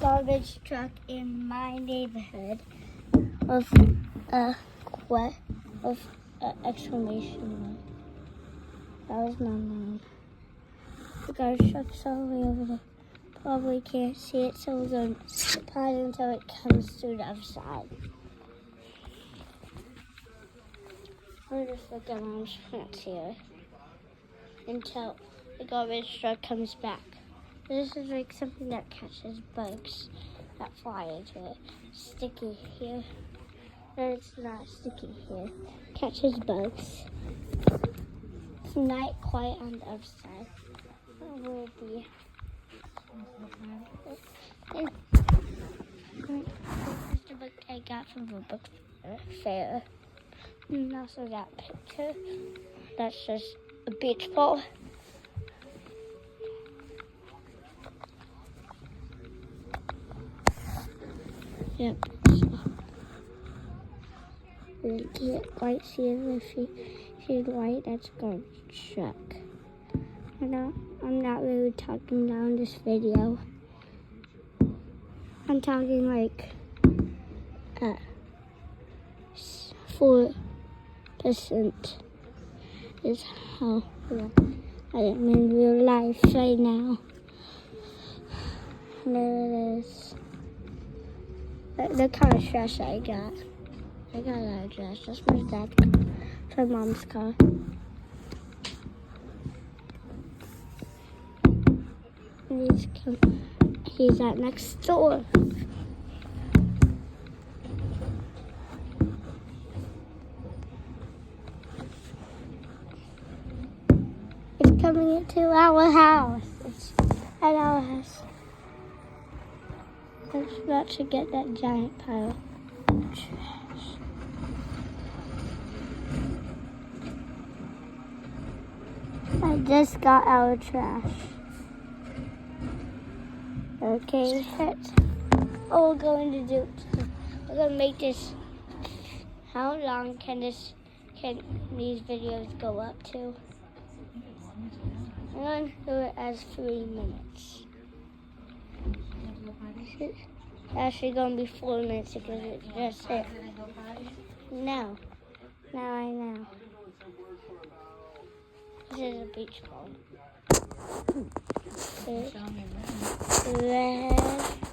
garbage truck in my neighborhood with exclamation mark. That was my mom. The garbage truck's all the way over there. Probably can't see it, so we're going to sit by it until it comes through the other side. We're just looking around, can't see it until the garbage truck comes back. This is like something that catches bugs that fly into it. Sticky here. And it's not sticky here. Catches bugs. It's not quite on the other side. It will be. This is the book I got from the book fair. And also got a picture. That's just a beach ball. Yep. You can't quite see it if you see the light. That's a garbage truck. You know, I'm not really talking down this video. I'm talking like 4% is how I am in real life right now. And there it is. Look how much trash I got. I got a lot of trash. That's my dad's car. That's my mom's car. And he's at next door. It's coming into our house. It's at our house. I'm about to get that giant pile of trash. I just got our trash. Okay, that's all we're going to do. We're going to make this. How long can these videos go up to? I'm going to do it as 3 minutes. It's actually going to be 4 minutes because it just hit. No. Now I know. This is a beach ball. Red.